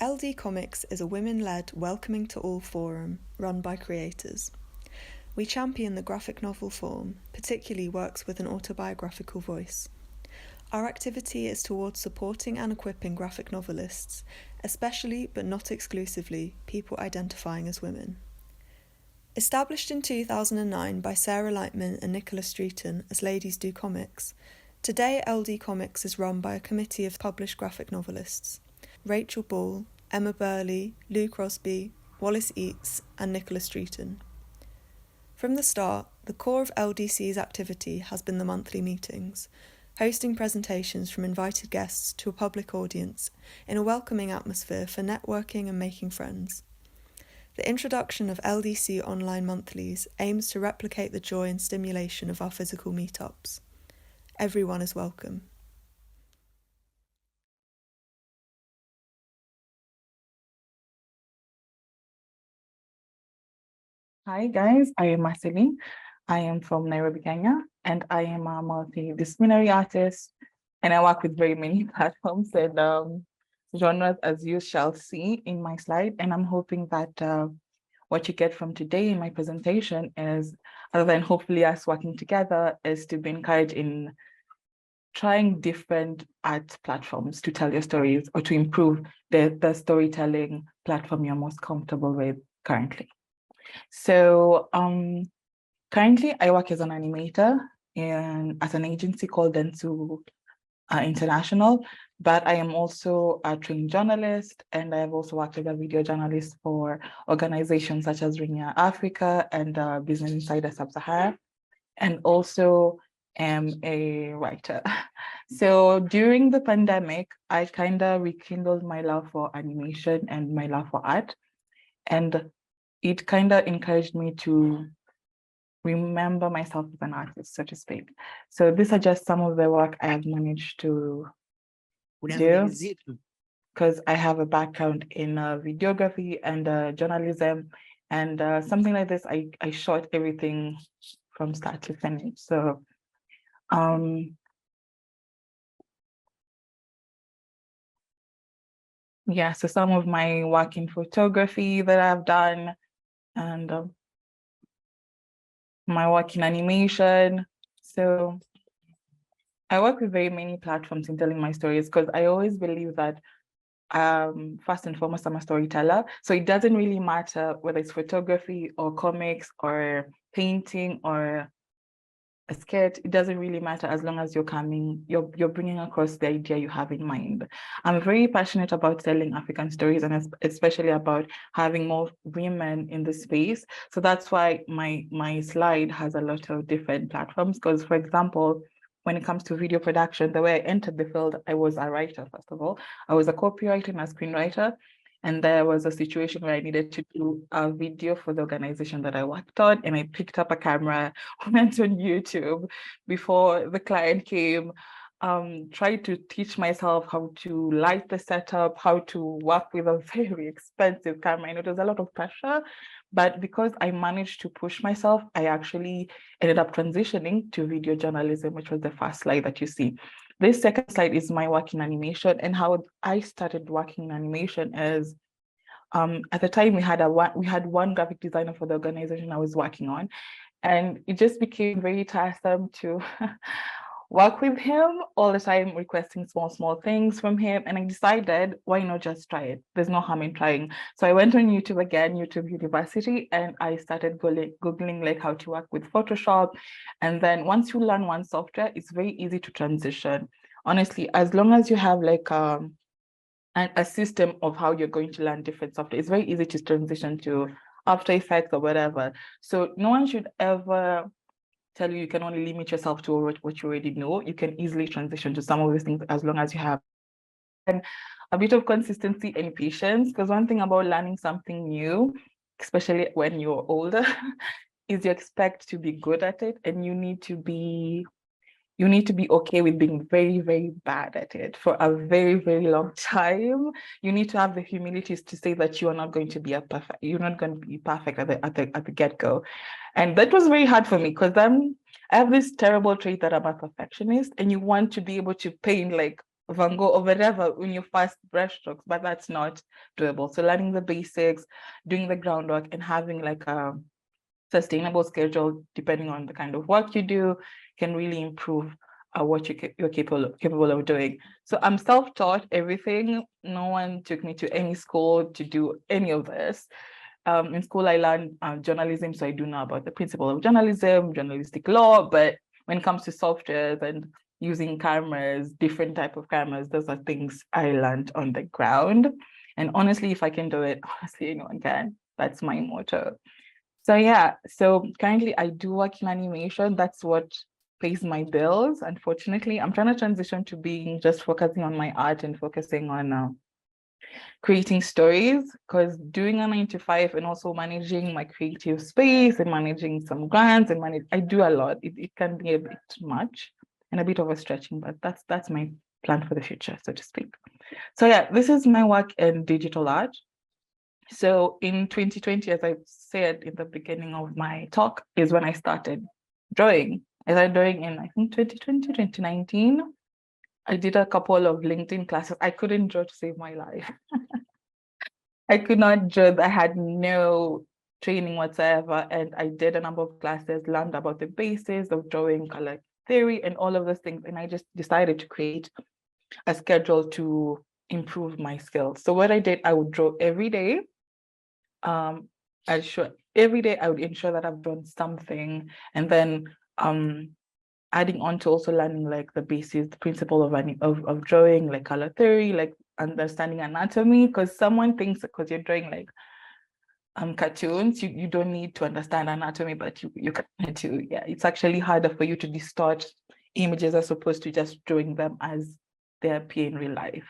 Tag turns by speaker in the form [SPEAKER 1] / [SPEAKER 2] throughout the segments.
[SPEAKER 1] LD Comics is a women-led welcoming to all forum run by creators. We champion the graphic novel form, particularly works with an autobiographical voice. Our activity is towards supporting and equipping graphic novelists, especially but not exclusively people identifying as women. Established in 2009 by Sarah Lightman and Nicola Streeten as Ladies Do Comics, today LD Comics is run by a committee of published graphic novelists: Rachel Ball, Emma Burley, Lou Crosby, Wallace Eates and Nicola Streeten. From the start, the core of LDC's activity has been the monthly meetings, hosting presentations from invited guests to a public audience in a welcoming atmosphere for networking and making friends. The introduction of LDC online monthlies aims to replicate the joy and stimulation of our physical meetups. Everyone is welcome.
[SPEAKER 2] Hi guys, I am Marcelline. I am from Nairobi, Kenya, and I am a multi-disciplinary artist, and I work with very many platforms and genres, as you shall see in my slide. And I'm hoping that what you get from today in my presentation is, other than hopefully us working together, is to be encouraged in trying different art platforms to tell your stories or to improve the storytelling platform you're most comfortable with currently. So currently I work as an animator at an agency called Dentsu International, but I am also a trained journalist, and I have also worked as a video journalist for organizations such as Ring Africa and Business Insider Sub-Sahara, and also am a writer. So during the pandemic, I kind of rekindled my love for animation and my love for art, and it kind of encouraged me to remember myself as an artist, so to speak. So these are just some of the work I have managed to do, because I have a background in videography and journalism, and something like this, I shot everything from start to finish. So yeah, so some of my work in photography that I've done, and my work in animation. So I work with very many platforms in telling my stories, because I always believe that first and foremost, I'm a storyteller. So it doesn't really matter whether it's photography or comics or painting or a sketch. It doesn't really matter, as long as you're bringing across the idea you have in mind. I'm very passionate about telling African stories, and especially about having more women in the space. So that's why my slide has a lot of different platforms, because, for example, when it comes to video production, the way I entered the field, I was a writer, first of all. I was a copywriter and a screenwriter. And there was a situation where I needed to do a video for the organization that I worked on. And I picked up a camera, went on YouTube before the client came, tried to teach myself how to light the setup, how to work with a very expensive camera. And it was a lot of pressure. But because I managed to push myself, I actually ended up transitioning to video journalism, which was the first slide that you see. This second slide is my work in animation, and how I started working in animation is, at the time we had one graphic designer for the organization I was working on, and it just became very tiresome to work with him all the time, requesting small things from him. And I decided, why not just try it? There's no harm in trying. So I went on YouTube again, YouTube University, and I started Googling like how to work with Photoshop. And then once you learn one software, it's very easy to transition. Honestly, as long as you have like a system of how you're going to learn different software, it's very easy to transition to After Effects or whatever. So no one should ever tell you can only limit yourself to what you already know. You can easily transition to some of these things, as long as you have a bit of consistency and patience. Because one thing about learning something new, especially when you're older, is you expect to be good at it, and you need to be okay with being very bad at it for a very long time. You need to have the humility to say that you're not going to be perfect at the get-go. And that was very hard for me, because I have this terrible trait that I'm a perfectionist, and you want to be able to paint like Van Gogh or whatever in your first brushstrokes, but that's not doable. So learning the basics, doing the groundwork, and having like a sustainable schedule depending on the kind of work you do can really improve what you're capable of doing. So I'm self-taught everything. No one took me to any school to do any of this. In school, I learned journalism, so I do know about the principle of journalism, journalistic law, but when it comes to softwares and using cameras, different type of cameras, those are things I learned on the ground. And honestly, if I can do it, honestly, anyone can. That's my motto. So yeah, so currently I do work in animation. That's what pays my bills. Unfortunately, I'm trying to transition to being just focusing on my art and focusing on creating stories, because doing a 9 to 5 and also managing my creative space and managing some grants and I do a lot. It can be a bit much and a bit of a stretching, but that's my plan for the future, so to speak. So yeah, this is my work in digital art. So in 2020, as I said in the beginning of my talk, is when I started drawing. I started drawing in, I think, 2020, 2019. I did a couple of LinkedIn classes. I couldn't draw to save my life. I could not draw. I had no training whatsoever. And I did a number of classes, learned about the basis of drawing, color theory, and all of those things. And I just decided to create a schedule to improve my skills. So what I did, I would draw every day. Every day I would ensure that I've done something, and then adding on to also learning like the basics, the principle of drawing, like color theory, like understanding anatomy, because someone thinks because you're drawing like cartoons, you don't need to understand anatomy, but you can too. Yeah, it's actually harder for you to distort images as opposed to just drawing them as they appear in real life.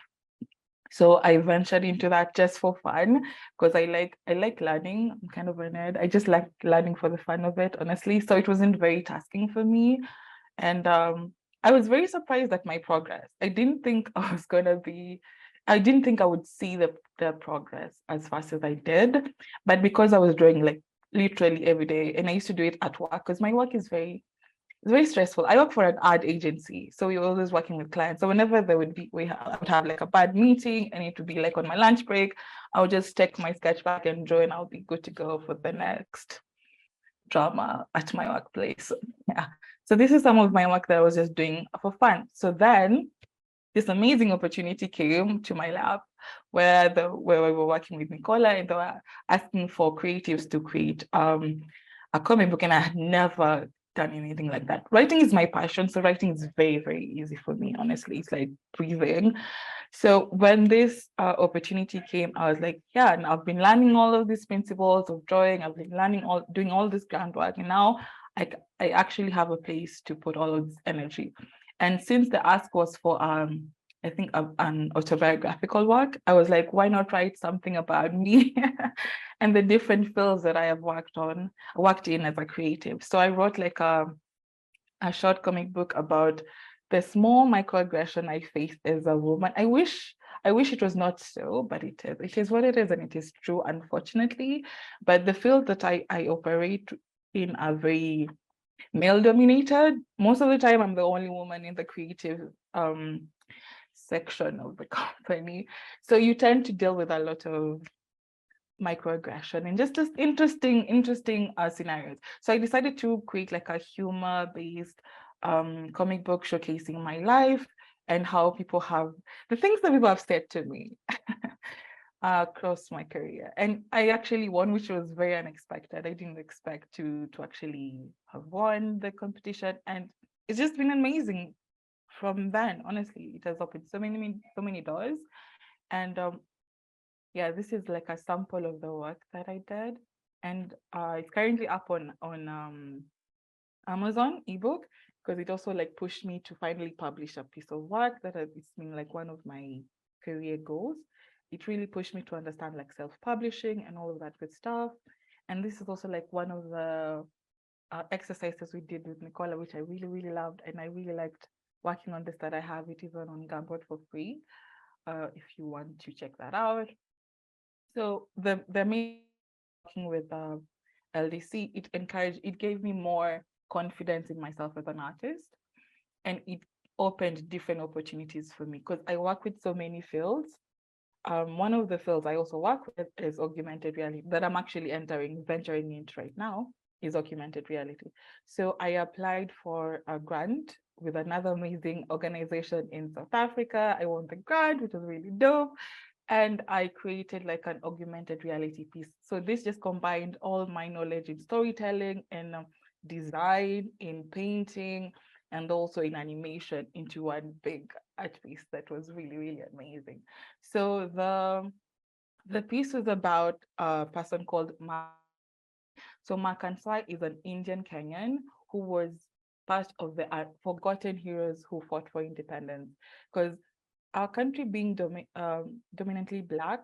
[SPEAKER 2] So I ventured into that just for fun, because I like learning. I'm kind of a nerd. I just like learning for the fun of it, honestly. So it wasn't very tasking for me. And I was very surprised at my progress. I didn't think I would see the progress as fast as I did. But because I was drawing like literally every day, and I used to do it at work, because my work is very stressful. I work for an ad agency, so we were always working with clients. So whenever I would have like a bad meeting, and it would be like on my lunch break, I would just take my sketchbook and draw, and I'll be good to go for the next drama at my workplace. Yeah. So this is some of my work that I was just doing for fun. So then this amazing opportunity came to my lab where we were working with Nicola, and they were asking for creatives to create a comic book, and I had never done anything like that. Writing is my passion, so writing is very, very easy for me, honestly. It's like breathing. So when this opportunity came, I was like, yeah, and I've been learning all of these principles of drawing. I've been doing all this groundwork, and now I actually have a place to put all of this energy. And since the ask was for I think an autobiographical work, I was like, why not write something about me and the different fields that I have worked in as a creative. So I wrote like a short comic book about the small microaggression I faced as a woman. I wish it was not so, but it is. It is what it is, and it is true, unfortunately. But the field that I operate in are very male dominated. Most of the time, I'm the only woman in the creative section of the company. So you tend to deal with a lot of microaggression and just interesting scenarios. So I decided to create like a humor-based comic book showcasing my life and how the things that people have said to me across my career. And I actually won, which was very unexpected. I didn't expect to actually have won the competition, and it's just been amazing from then. Honestly, it has opened so many doors. And yeah, this is like a sample of the work that I did, and it's currently up on Amazon ebook, because it also like pushed me to finally publish a piece of work that it's been like one of my career goals. It really pushed me to understand like self-publishing and all of that good stuff. And this is also like one of the exercises we did with Nicola, which I really, really loved, and I really liked working on this, that I have it even on Gumroad for free, if you want to check that out. So the main working with LDC, it gave me more confidence in myself as an artist, and it opened different opportunities for me because I work with so many fields. One of the fields I also work with is augmented reality that I'm actually venturing into right now is augmented reality. So I applied for a grant with another amazing organization in South Africa. I won the grant, which was really dope. And I created like an augmented reality piece. So this just combined all my knowledge in storytelling and design, in painting, and also in animation into one big art piece that was really, really amazing. So the piece was about a person called So Markansai is an Indian Kenyan who was part of the forgotten heroes who fought for independence. Because our country being dominantly Black,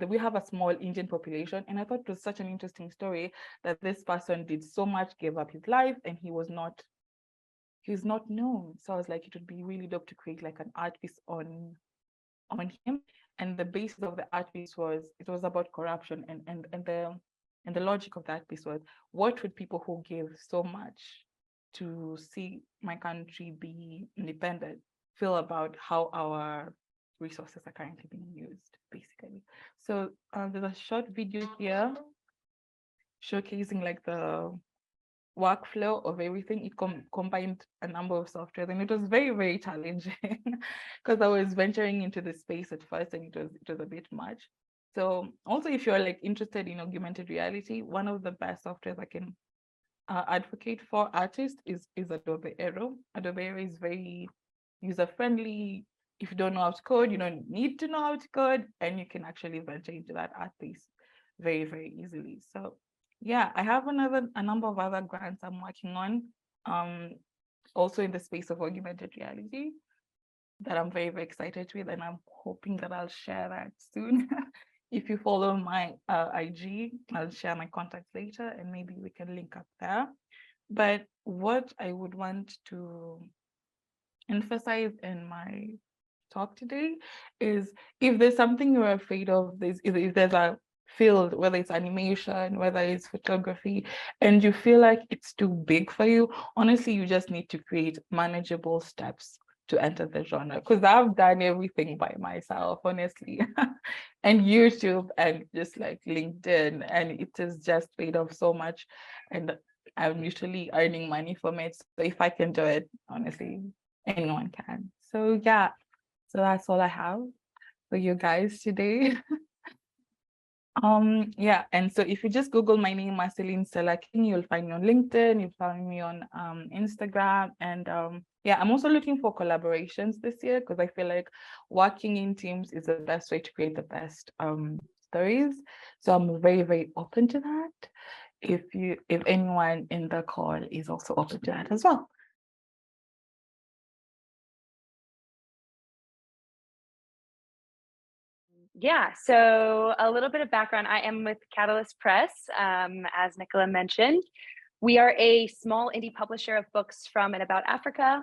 [SPEAKER 2] we have a small Indian population, and I thought it was such an interesting story that this person did so much, gave up his life, and he's not known. So I was like, it would be really dope to create like an art piece on him. And the basis of the art piece was it was about corruption, and the logic of that piece was, what would people who gave so much to see my country be independent feel about how our resources are currently being used, basically. So there's a short video here showcasing like the workflow of everything. It combined a number of softwares, and it was very, very challenging because I was venturing into the space at first, and it was a bit much. So also, if you're like interested in augmented reality, one of the best softwares I can advocate for artists is Adobe Aero. Adobe Aero is very user friendly. If you don't know how to code, you don't need to know how to code, and you can actually venture into that art piece very, very easily. So yeah, I have a number of other grants I'm working on, also in the space of augmented reality that I'm very, very excited with, and I'm hoping that I'll share that soon. If you follow my IG, I'll share my contacts later, and maybe we can link up there. But what I would want to emphasize in my talk today is, if there's something you're afraid of, if there's a field, whether it's animation, whether it's photography, and you feel like it's too big for you, honestly, you just need to create manageable steps to enter the genre. Because I've done everything by myself, honestly, and YouTube and just like LinkedIn, and it has just paid off so much. And I'm usually earning money from it. So if I can do it, honestly, anyone can. So yeah, so that's all I have for you guys today. Yeah, and so if you just Google my name, Marcelline Akinyi, you'll find me on LinkedIn, you'll find me on Instagram, and yeah, I'm also looking for collaborations this year because I feel like working in teams is the best way to create the best stories. So I'm very, very open to that. If anyone in the call is also open to that as well.
[SPEAKER 3] Yeah, so a little bit of background. I am with Catalyst Press, as Nicola mentioned. We are a small indie publisher of books from and about Africa.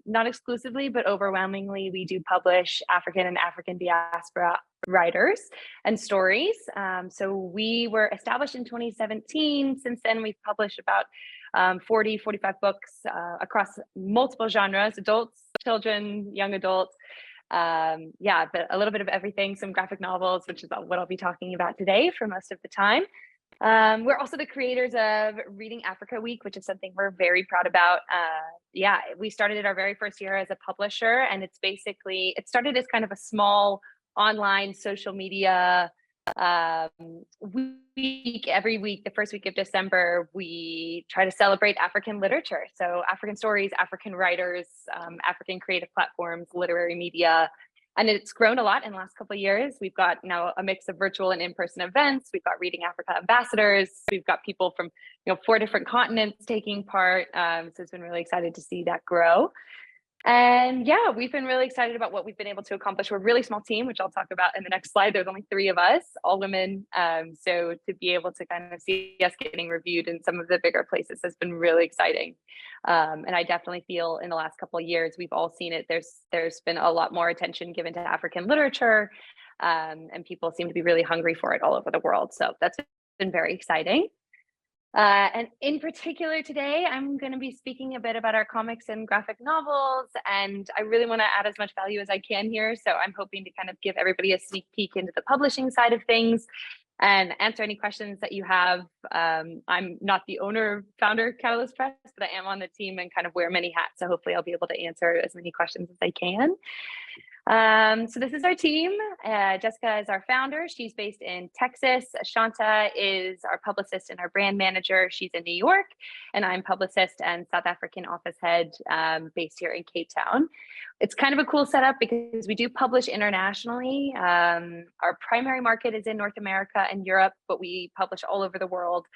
[SPEAKER 3] Not exclusively, but overwhelmingly, we do publish African and African diaspora writers and stories. So we were established in 2017. Since then, we've published about 40, 45 books across multiple genres, adults, children, young adults. Yeah, but a little bit of everything, some graphic novels, which is what I'll be talking about today for most of the time. We're also the creators of Reading Africa Week, which is something we're very proud about. Yeah, we started it our very first year as a publisher, and it started as kind of a small online social media week. Every week, the first week of December, we try to celebrate African literature. So African stories, African writers, African creative platforms, literary media. And it's grown a lot in the last couple of years. We've got now a mix of virtual and in-person events. We've got Reading Africa ambassadors. We've got people from 4 different continents taking part. So it's been really excited to see that grow. And yeah, we've been really excited about what we've been able to accomplish. We're a really small team, which I'll talk about in the next slide. There's only 3 of us, all women. So to be able to kind of see us getting reviewed in some of the bigger places has been really exciting. And I definitely feel in the last couple of years, we've all seen it. There's been a lot more attention given to African literature, and people seem to be really hungry for it all over the world. So that's been very exciting. And in particular today, I'm going to be speaking a bit about our comics and graphic novels, and I really want to add as much value as I can here. So I'm hoping to kind of give everybody a sneak peek into the publishing side of things and answer any questions that you have. I'm not the owner, founder of Catalyst Press, but I am on the team and kind of wear many hats. So hopefully I'll be able to answer as many questions as I can. So this is our team. Jessica is our founder. She's based in Texas. Shanta is our publicist and our brand manager. She's in New York. And I'm publicist and South African office head based here in Cape Town. It's kind of a cool setup because we do publish internationally. Our primary market is in North America and Europe, but we publish all over the world.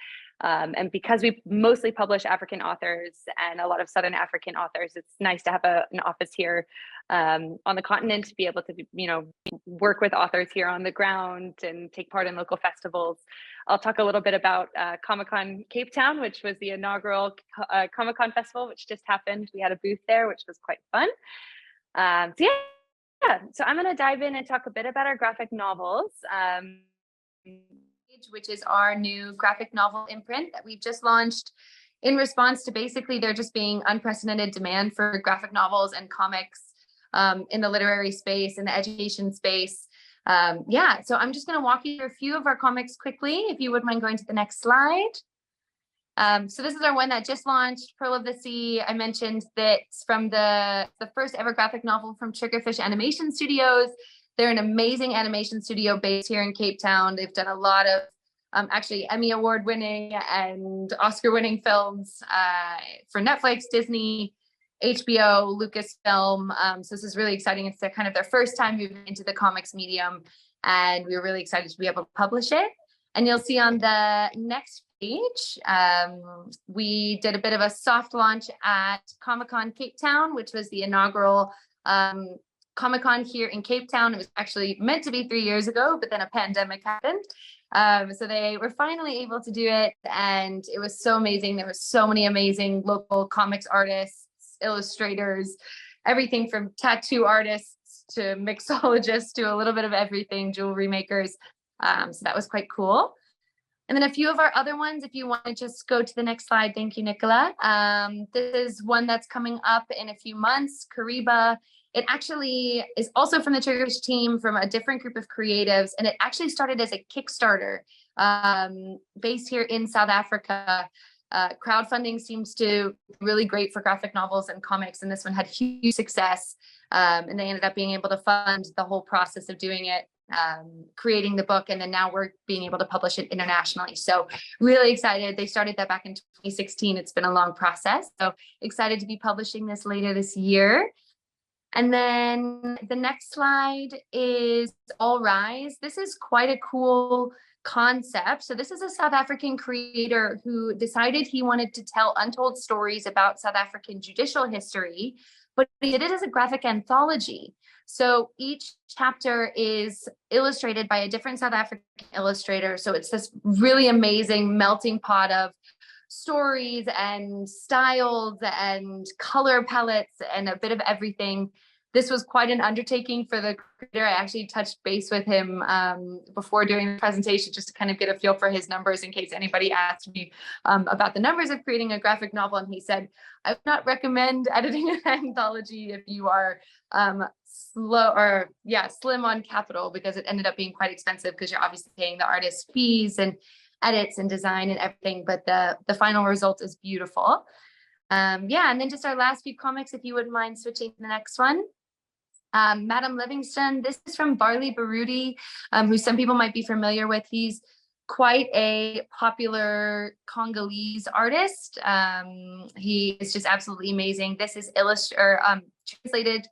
[SPEAKER 3] And because we mostly publish African authors and a lot of Southern African authors, it's nice to have an office here on the continent to be able to, work with authors here on the ground and take part in local festivals. I'll talk a little bit about Comic-Con Cape Town, which was the inaugural Comic-Con festival, which just happened. We had a booth there, which was quite fun. So I'm going to dive in and talk a bit about our graphic novels.
[SPEAKER 4] Which is our new graphic novel imprint that we've just launched in response to basically there just being unprecedented demand for graphic novels and comics in the literary space, in the education space. So I'm just going to walk you through a few of our comics quickly, if you wouldn't mind going to the next slide. So this is our one that just launched, Pearl of the Sea. I mentioned that it's from the first ever graphic novel from Triggerfish Animation Studios. They're an amazing animation studio based here in Cape Town. They've done a lot of actually Emmy Award winning and Oscar winning films for Netflix, Disney, HBO, Lucasfilm. So this is really exciting. It's kind of their first time moving into the comics medium, and we were really excited to be able to publish it. And you'll see on the next page, we did a bit of a soft launch at Comic-Con Cape Town, which was the inaugural Comic-Con here in Cape Town. It was actually meant to be 3 years ago, but then a pandemic happened. So they were finally able to do it, and it was so amazing. There were so many amazing local comics artists, illustrators, everything from tattoo artists to mixologists to a little bit of everything, jewelry makers. So that was quite cool. And then a few of our other ones, if you want to just go to the next slide. Thank you, Nicola. This is one that's coming up in a few months, Kariba. It actually is also from the Triggerfish team, from a different group of creatives. And it actually started as a Kickstarter based here in South Africa. Crowdfunding seems to be really great for graphic novels and comics. And this one had huge success. And they ended up being able to fund the whole process of doing it, creating the book. And then now we're being able to publish it internationally. So really excited. They started that back in 2016. It's been a long process. So excited to be publishing this later this year. And then the next slide is All Rise. This is quite a cool concept. So this is a South African creator who decided he wanted to tell untold stories about South African judicial history, but he did it as a graphic anthology. So each chapter is illustrated by a different South African illustrator. So it's this really amazing melting pot of stories and styles and color palettes and a bit of everything. This was quite an undertaking for the creator. I actually touched base with him before doing the presentation just to kind of get a feel for his numbers in case anybody asked me about the numbers of creating a graphic novel. And he said, I would not recommend editing an anthology if you are slim on capital, because it ended up being quite expensive because you're obviously paying the artist fees and edits and design and everything, but the final result is beautiful. And then just our last few comics, if you wouldn't mind switching to the next one. Madam Livingston, this is from Barley Baruti, who some people might be familiar with. He's quite a popular Congolese artist. He is just absolutely amazing. This is translated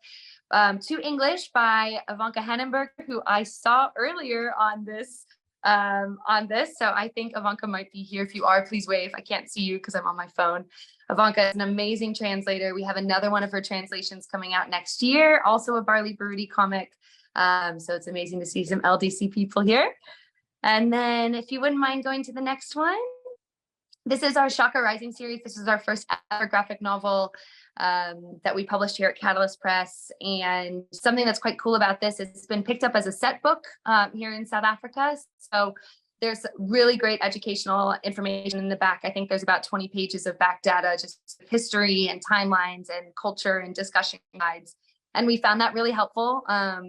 [SPEAKER 4] to English by Ivanka Hannenberg, who I saw earlier on this. So I think Ivanka might be here. If you are, please wave. I can't see you because I'm on my phone. Ivanka is an amazing translator. We have another one of her translations coming out next year, also a Barley Baruti comic. So it's amazing to see some LDC people here. And then if you wouldn't mind going to the next one. This is our Shaka Rising series. This is our first ever graphic novel that we published here at Catalyst Press. And something that's quite cool about this is it's been picked up as a set book here in South Africa. So There's really great educational information in the back. I think there's about 20 pages of back data, just history and timelines and culture and discussion guides. And we found that really helpful.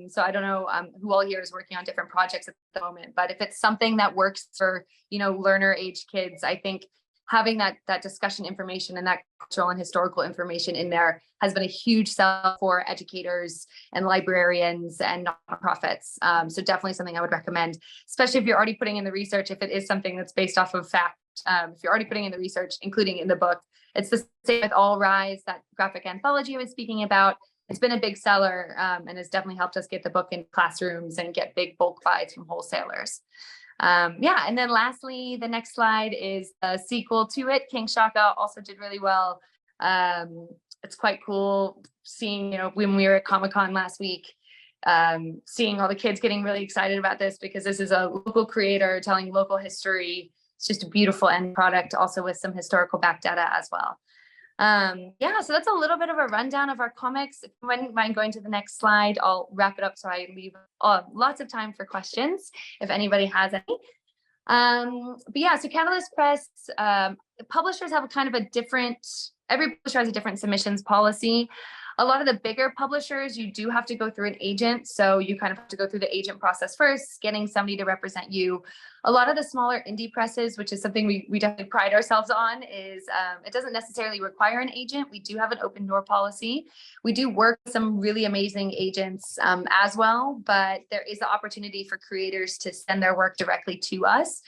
[SPEAKER 4] So I don't know who all here is working on different projects at the moment, but if it's something that works for, learner age kids, I think having that discussion information and that cultural and historical information in there has been a huge sell for educators and librarians and nonprofits. So definitely something I would recommend, especially if you're already putting in the research, if it is something that's based off of fact, if you're already putting in the research, including in the book. It's the same with All Rise, that graphic anthology I was speaking about. It's been a big seller and has definitely helped us get the book in classrooms and get big bulk buys from wholesalers. And then lastly, the next slide is a sequel to it. King Shaka also did really well. It's quite cool seeing, when we were at Comic-Con last week, seeing all the kids getting really excited about this because this is a local creator telling local history. It's just a beautiful end product, also with some historical back data as well. So that's a little bit of a rundown of our comics. If you wouldn't mind going to the next slide, I'll wrap it up so I leave lots of time for questions if anybody has any. So Catalyst Press, publishers have every publisher has a different submissions policy. A lot of the bigger publishers, you do have to go through an agent. So you kind of have to go through the agent process first, getting somebody to represent you. A lot of the smaller indie presses, which is something we definitely pride ourselves on, is it doesn't necessarily require an agent. We do have an open door policy. We do work with some really amazing agents as well, but there is the opportunity for creators to send their work directly to us.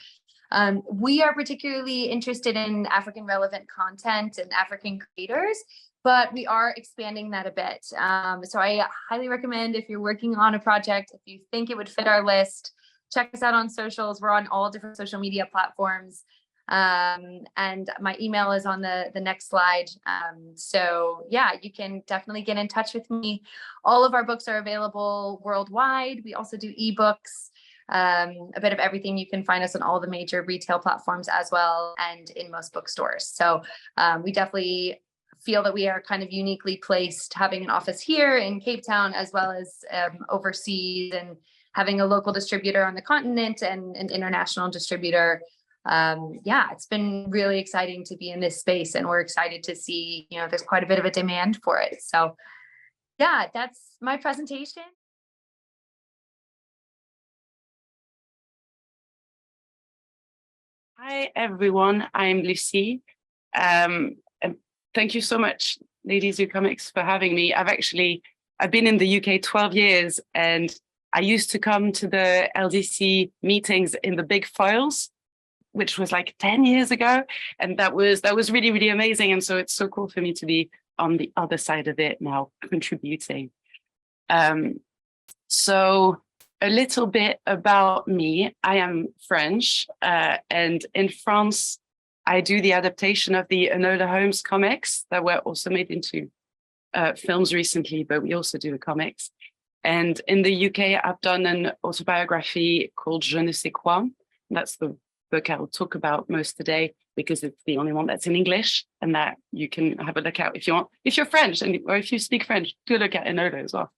[SPEAKER 4] We are particularly interested in African relevant content and African creators, but we are expanding that a bit. So I highly recommend, if you're working on a project, if you think it would fit our list, check us out on socials. We're on all different social media platforms. And my email is on the next slide. You can definitely get in touch with me. All of our books are available worldwide. We also do ebooks, a bit of everything. You can find us on all the major retail platforms as well, and in most bookstores. So we definitely feel that we are kind of uniquely placed, having an office here in Cape Town, as well as overseas, and having a local distributor on the continent and an international distributor. It's been really exciting to be in this space, and we're excited to see, there's quite a bit of a demand for it. So that's my presentation.
[SPEAKER 5] Hi, everyone. I'm Lucie. And thank you so much, Ladies Who Comics, for having me. I've been in the UK 12 years, and I used to come to the LDC meetings in the big foils, which was like 10 years ago. And that was really, really amazing. And so it's so cool for me to be on the other side of it now, contributing. So a little bit about me. I am French, and in France, I do the adaptation of the Enola Holmes comics that were also made into films recently, but we also do the comics. And in the UK, I've done an autobiography called Je Ne Sais Quoi. That's the book I'll talk about most today, because it's the only one that's in English, and that you can have a look at if you want. If you're French, or if you speak French, do look at Enola as well.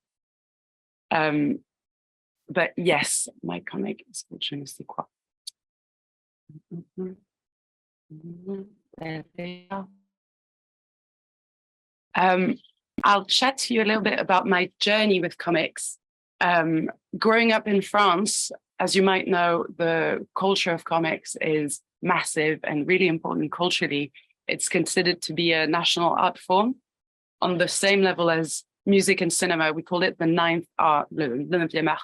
[SPEAKER 5] But yes, my comic is called Je Ne Sais Quoi. There they are. I'll chat to you a little bit about my journey with comics. Growing up in France, as you might know, the culture of comics is massive and really important culturally. It's considered to be a national art form on the same level as music and cinema. We call it the ninth art, le 9e art.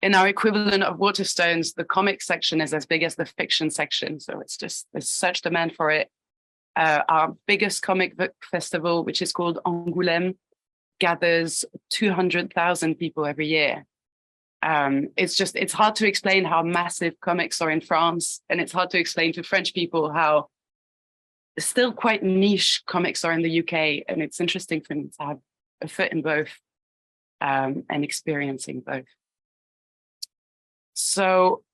[SPEAKER 5] In our equivalent of Waterstones, the comic section is as big as the fiction section. So there's such demand for it. Our biggest comic book festival, which is called Angoulême, gathers 200,000 people every year. It's hard to explain how massive comics are in France, and it's hard to explain to French people how still quite niche comics are in the UK. And it's interesting for me to have a foot in both, and experiencing both. So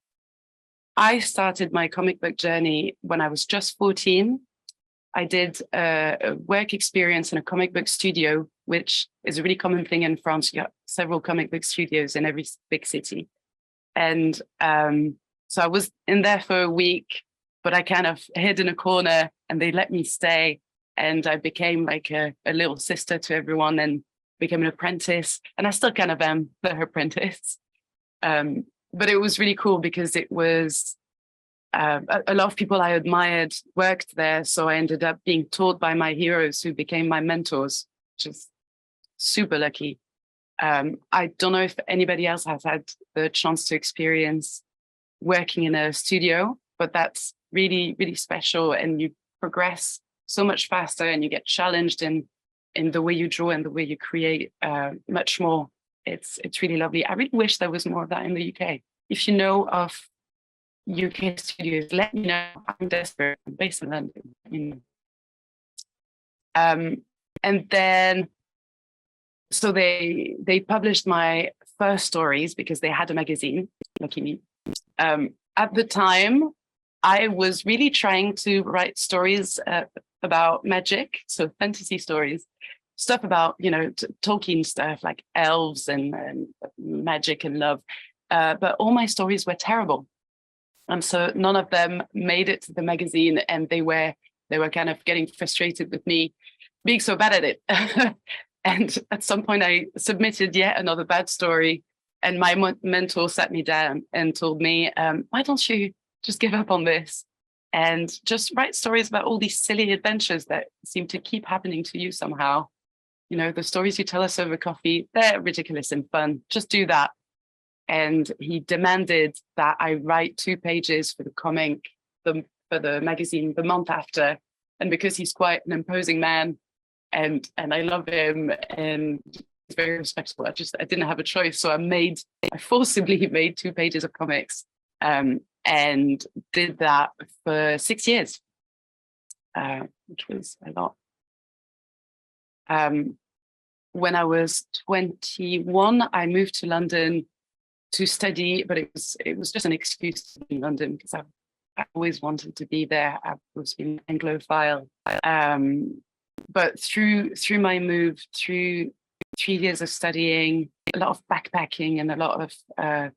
[SPEAKER 5] I started my comic book journey when I was just 14. I did a work experience in a comic book studio, which is a really common thing in France. You got several comic book studios in every big city. And So I was in there for a week, but I kind of hid in a corner and they let me stay. And I became like a little sister to everyone and became an apprentice. And I still kind of am the apprentice. But it was really cool because it was a lot of people I admired worked there. So I ended up being taught by my heroes who became my mentors, which is super lucky. I don't know if anybody else has had the chance to experience working in a studio, but that's really, really special. And you progress so much faster and you get challenged in the way you draw and the way you create much more. It's really lovely. I really wish there was more of that in the UK. If you know of UK studios, let me know. I'm desperate. I'm based in London. And then, so they published my first stories because they had a magazine, lucky me. At the time, I was really trying to write stories about magic, so fantasy stories, stuff about, Tolkien stuff like elves and magic and love. But all my stories were terrible. And so none of them made it to the magazine, and they were kind of getting frustrated with me being so bad at it. And at some point I submitted yet another bad story, and my mentor sat me down and told me, why don't you just give up on this and just write stories about all these silly adventures that seem to keep happening to you somehow. The stories you tell us over coffee, they're ridiculous and fun. Just do that. And he demanded that I write 2 pages for the comic, for the magazine the month after. And because he's quite an imposing man, and I love him and he's very respectful, I didn't have a choice. So I forcibly made 2 pages of comics, and did that for 6 years, which was a lot. When I was 21, I moved to London to study, but it was just an excuse to be in London because I always wanted to be there. I was being Anglophile. But through my move, through 3 years of studying, a lot of backpacking and a lot of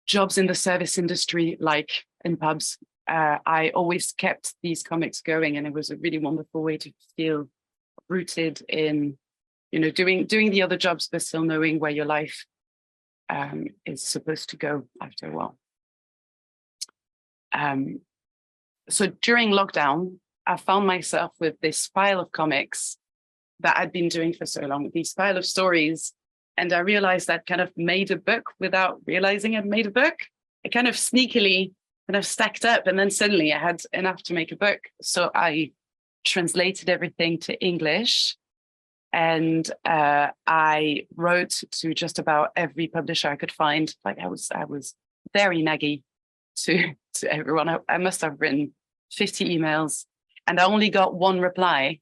[SPEAKER 5] jobs in the service industry, like in pubs, I always kept these comics going, and it was a really wonderful way to feel rooted in, doing the other jobs, but still knowing where your life is supposed to go after a while. So during lockdown, I found myself with this pile of comics that I'd been doing for so long, these pile of stories. And I realized I'd kind of made a book without realizing I'd made a book. It kind of sneakily kind of stacked up, and then suddenly I had enough to make a book. So I translated everything to English, and I wrote to just about every publisher I could find. Like I was very naggy to everyone. I must have written 50 emails, and I only got one reply,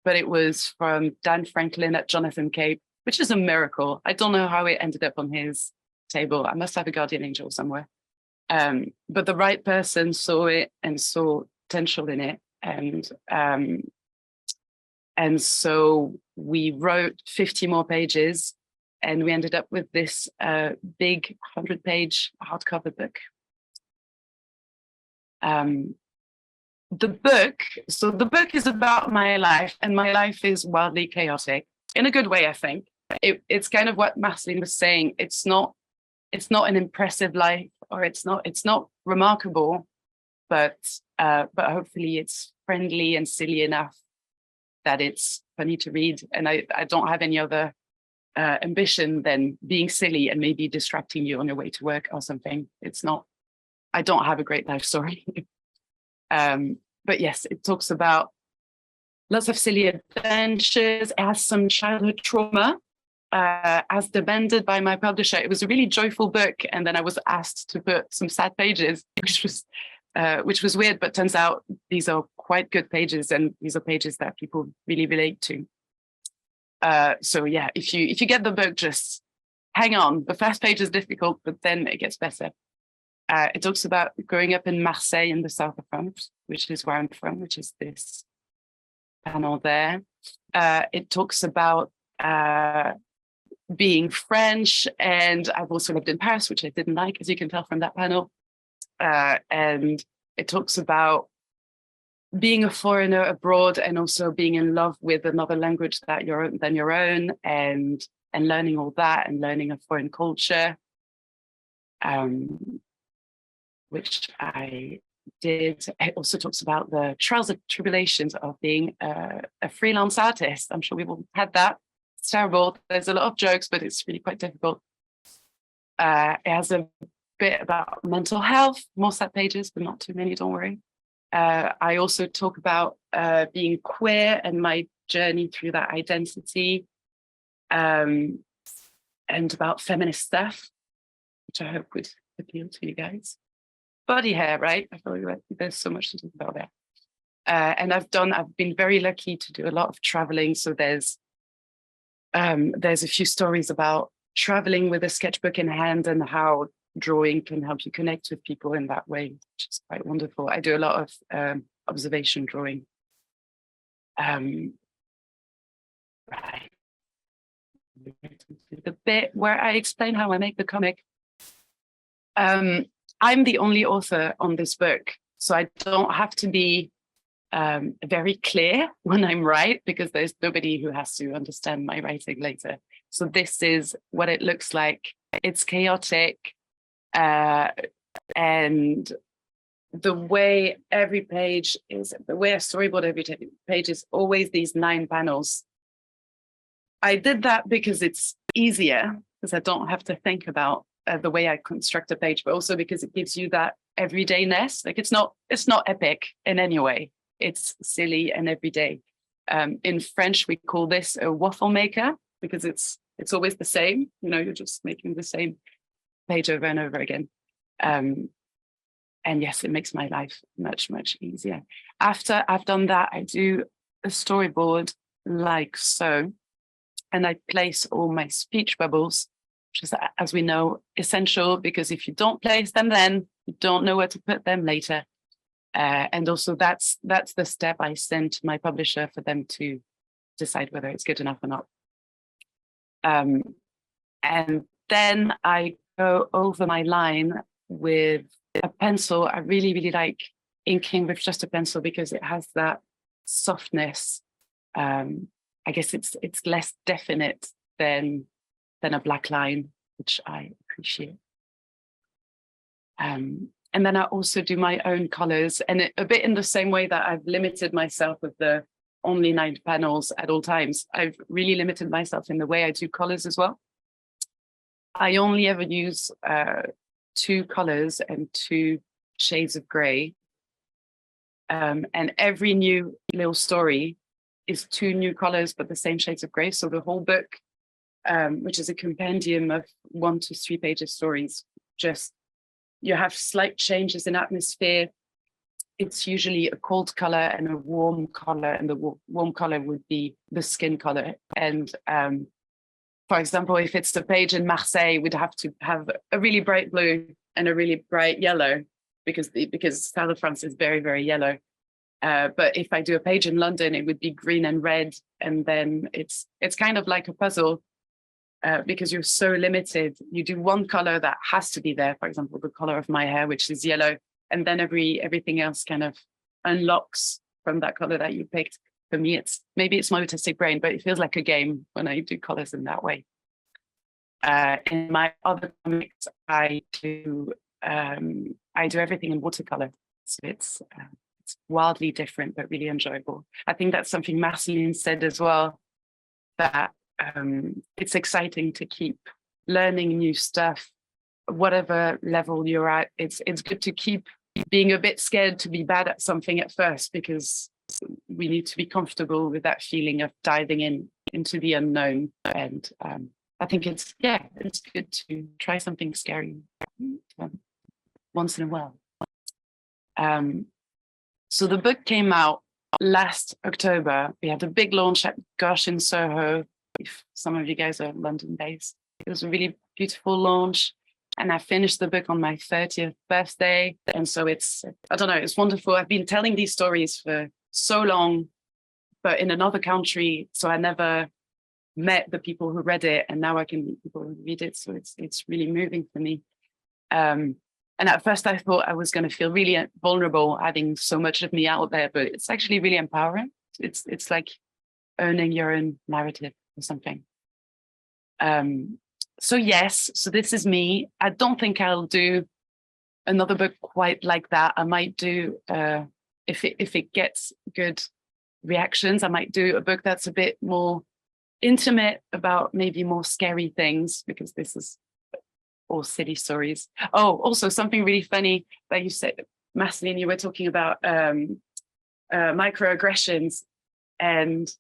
[SPEAKER 5] but it was from Dan Franklin at Jonathan Cape, which is a miracle. I don't know how it ended up on his table. I must have a guardian angel somewhere. But the right person saw it and saw potential in it. And so we wrote 50 more pages, and we ended up with this big 100-page hardcover book. The book is about my life, and my life is wildly chaotic in a good way, I think. It's kind of what Marcelline was saying. It's not an impressive life, or it's not remarkable, but hopefully it's friendly and silly enough that it's funny to read. And I don't have any other ambition than being silly and maybe distracting you on your way to work or something. I don't have a great life story. But yes, it talks about lots of silly adventures. It has some childhood trauma, as demanded by my publisher. It was a really joyful book, and then I was asked to put some sad pages, which was weird, but turns out these are quite good pages, and these are pages that people really relate to. So yeah, if you get the book, just hang on. The first page is difficult, but then it gets better. It talks about growing up in Marseille in the south of France, which is where I'm from, which is this panel there. It talks about being French, and I've also lived in Paris, which I didn't like, as you can tell from that panel. and it talks about being a foreigner abroad and also being in love with another language than your own, and learning all that and learning a foreign culture, which I did. It also talks about the trials and tribulations of being a freelance artist. I'm sure we've all had that. It's terrible. There's a lot of jokes, but it's really quite difficult. It has a bit about mental health, more sad pages, but not too many, don't worry. I also talk about being queer and my journey through that identity, and about feminist stuff, which I hope would appeal to you guys. Body hair, right? I feel like there's so much to talk about there. And I've been very lucky to do a lot of traveling. So there's a few stories about traveling with a sketchbook in hand and how drawing can help you connect with people in that way, which is quite wonderful. I do a lot of observation drawing. Right. The bit where I explain how I make the comic. I'm the only author on this book, so I don't have to be very clear when I'm right, because there's nobody who has to understand my writing later. So this is what it looks like. It's chaotic, and the way every page is, the way I storyboard every page is always these 9 panels. I did that because it's easier, because I don't have to think about the way I construct a page, but also because it gives you that everydayness. Like it's not epic in any way. It's silly and everyday. In French, we call this a waffle maker, because it's always the same. You know, you're just making the same page over and over again. And yes, it makes my life much, much easier. After I've done that, I do a storyboard like so, and I place all my speech bubbles, which is, as we know, essential, because if you don't place them then, you don't know where to put them later. And also that's the step I send to my publisher for them to decide whether it's good enough or not. And then I go over my line with a pencil. I really, really like inking with just a pencil because it has that softness. I guess it's less definite than a black line, which I appreciate. And then I also do my own colors, and a bit in the same way that I've limited myself with the only 9 panels at all times, I've really limited myself in the way I do colors as well. I only ever use 2 colors and 2 shades of gray. And every new little story is 2 new colors, but the same shades of gray. So the whole book, which is a compendium of 1 to 3 pages stories, just you have slight changes in atmosphere. It's usually a cold color and a warm color, and the warm color would be the skin color. And for example, if it's the page in Marseille, we'd have to have a really bright blue and a really bright yellow, because South of France is very, very yellow. But if I do a page in London, it would be green and red. And then it's kind of like a puzzle, because you're so limited. You do one color that has to be there, for example, the color of my hair, which is yellow. And then everything else kind of unlocks from that color that you picked. For me, maybe it's my autistic brain, but it feels like a game when I do colors in that way. In my other comics, I do everything in watercolor. So it's wildly different, but really enjoyable. I think that's something Marcelline said as well, that it's exciting to keep learning new stuff, whatever level you're at. It's good to keep being a bit scared to be bad at something at first, because we need to be comfortable with that feeling of diving into the unknown. And I think it's good to try something scary once in a while. So the book came out last October. We had a big launch at Gosh in Soho. If some of you guys are London-based, it was a really beautiful launch. And I finished the book on my 30th birthday. And so it's wonderful. I've been telling these stories for so long, but in another country. So I never met the people who read it. And now I can meet people who read it. So it's really moving for me. And at first I thought I was going to feel really vulnerable having so much of me out there, but it's actually really empowering. It's like owning your own narrative or something. So yes, so this is me. I don't think I'll do another book quite like that. I might do, if it gets good reactions, I might do a book that's a bit more intimate about maybe more scary things, because this is all silly stories. Oh, also something really funny that you said, Marcelline, you were talking about microaggressions. And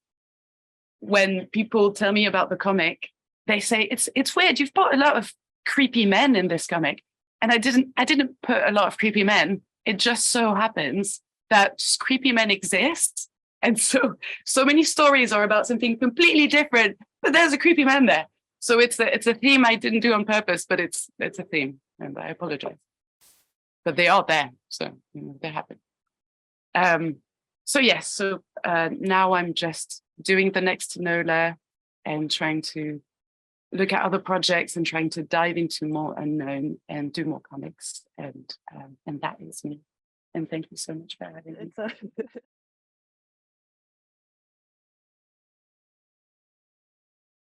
[SPEAKER 5] when people tell me about the comic, they say, it's weird, you've put a lot of creepy men in this comic. And I didn't put a lot of creepy men. It just so happens that creepy men exist. And so many stories are about something completely different, but there's a creepy man there. So it's a theme I didn't do on purpose, but it's a theme, and I apologize. But they are there, so they happen. So yes, so now I'm just doing the next Enola and trying to look at other projects and trying to dive into more unknown and do more comics, and that is me. And thank you so much for having me.